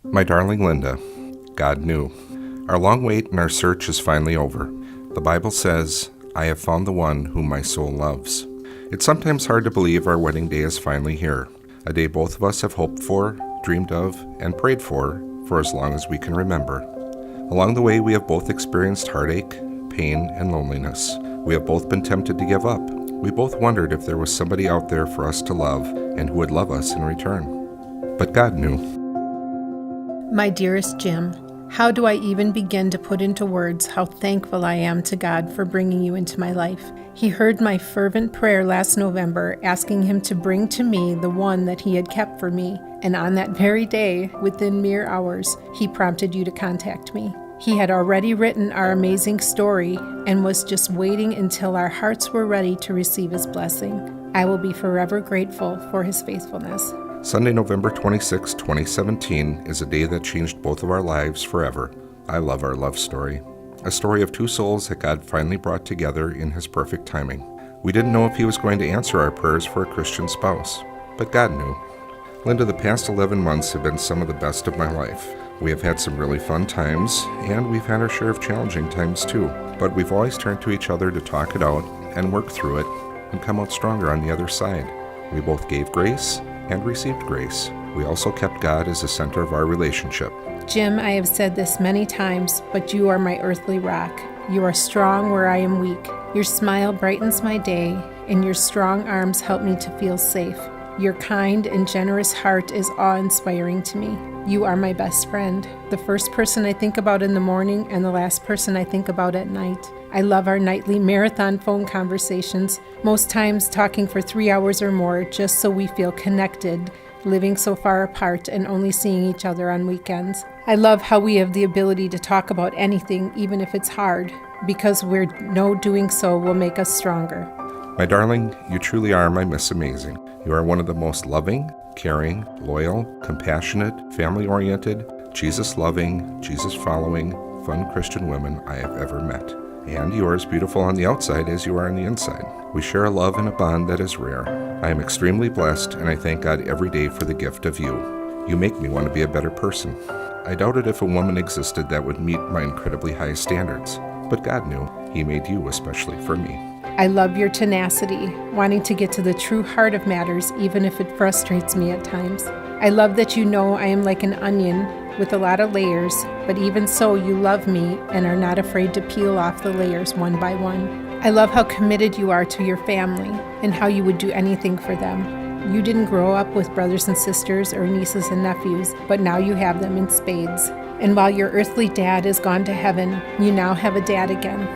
My darling Linda, God knew. Our long wait and our search is finally over. The Bible says, "I have found the one whom my soul loves." It's sometimes hard to believe our wedding day is finally here, a day both of us have hoped for, dreamed of, and prayed for as long as we can remember. Along the way, we have both experienced heartache, pain, and loneliness. We have both been tempted to give up. We both wondered if there was somebody out there for us to love and who would love us in return. But God knew. My dearest Jim, how do I even begin to put into words how thankful I am to God for bringing you into my life? He heard my fervent prayer last November, asking him to bring to me the one that he had kept for me, and on that very day, within mere hours, he prompted you to contact me. He had already written our amazing story and was just waiting until our hearts were ready to receive his blessing. I will be forever grateful for his faithfulness. Sunday, November 26, 2017 is a day that changed both of our lives forever. I love our love story. A story of two souls that God finally brought together in his perfect timing. We didn't know if he was going to answer our prayers for a Christian spouse, but God knew. Linda, the past 11 months have been some of the best of my life. We have had some really fun times, and we've had our share of challenging times too. But we've always turned to each other to talk it out and work through it and come out stronger on the other side. We both gave grace and received grace. We also kept God as the center of our relationship. Jim, I have said this many times, but you are my earthly rock. You are strong where I am weak. Your smile brightens my day, and your strong arms help me to feel safe. Your kind and generous heart is awe-inspiring to me. You are my best friend, the first person I think about in the morning and the last person I think about at night. I love our nightly marathon phone conversations, most times talking for 3 hours or more just so we feel connected, living so far apart and only seeing each other on weekends. I love how we have the ability to talk about anything, even if it's hard, because we know doing so will make us stronger. My darling, you truly are my Miss Amazing. You are one of the most loving, caring, loyal, compassionate, family-oriented, Jesus-loving, Jesus-following, fun Christian women I have ever met. And you are as beautiful on the outside as you are on the inside. We share a love and a bond that is rare. I am extremely blessed, and I thank God every day for the gift of you. You make me want to be a better person. I doubted if a woman existed that would meet my incredibly high standards, but God knew. He made you especially for me. I love your tenacity, wanting to get to the true heart of matters, even if it frustrates me at times. I love that you know I am like an onion with a lot of layers, but even so, you love me and are not afraid to peel off the layers one by one. I love how committed you are to your family and how you would do anything for them. You didn't grow up with brothers and sisters or nieces and nephews, but now you have them in spades. And while your earthly dad is gone to heaven, you now have a dad again.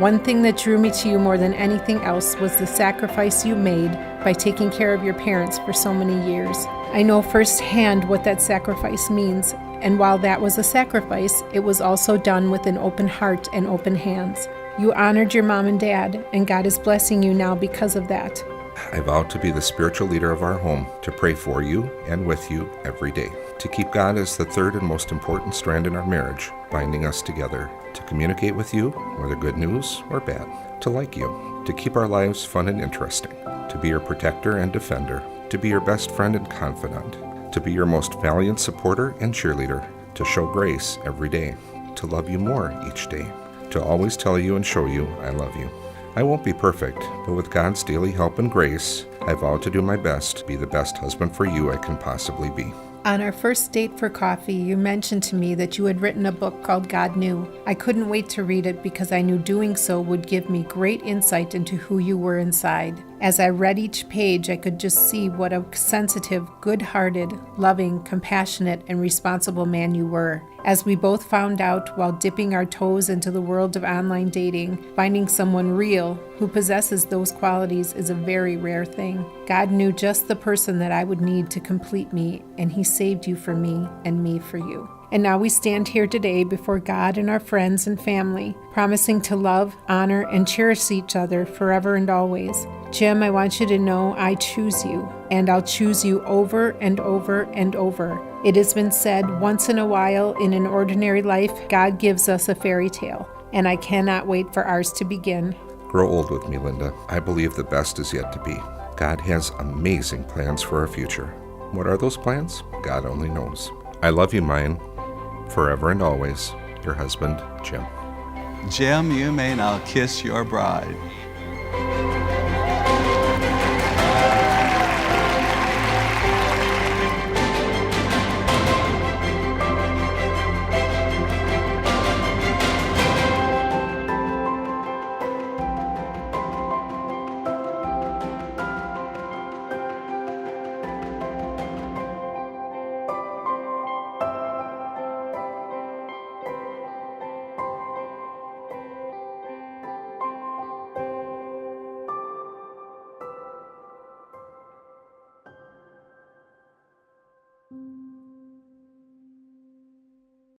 One thing that drew me to you more than anything else was the sacrifice you made by taking care of your parents for so many years. I know firsthand what that sacrifice means, and while that was a sacrifice, it was also done with an open heart and open hands. You honored your mom and dad, and God is blessing you now because of that. I vow to be the spiritual leader of our home, to pray for you and with you every day, to keep God as the third and most important strand in our marriage, binding us together, to communicate with you, whether good news or bad, to like you, to keep our lives fun and interesting, to be your protector and defender, to be your best friend and confidant, to be your most valiant supporter and cheerleader, to show grace every day, to love you more each day, to always tell you and show you I love you. I won't be perfect, but with God's daily help and grace, I vow to do my best to be the best husband for you I can possibly be. On our first date for coffee, you mentioned to me that you had written a book called God Knew. I couldn't wait to read it because I knew doing so would give me great insight into who you were inside. As I read each page, I could just see what a sensitive, good-hearted, loving, compassionate, and responsible man you were. As we both found out while dipping our toes into the world of online dating, finding someone real who possesses those qualities is a very rare thing. God knew just the person that I would need to complete me, and He saved you for me and me for you. And now we stand here today before God and our friends and family, promising to love, honor, and cherish each other forever and always. Jim, I want you to know I choose you, and I'll choose you over and over and over. It has been said once in a while in an ordinary life, God gives us a fairy tale, and I cannot wait for ours to begin. Grow old with me, Linda. I believe the best is yet to be. God has amazing plans for our future. What are those plans? God only knows. I love you, mine, forever and always, your husband, Jim. Jim, you may now kiss your bride.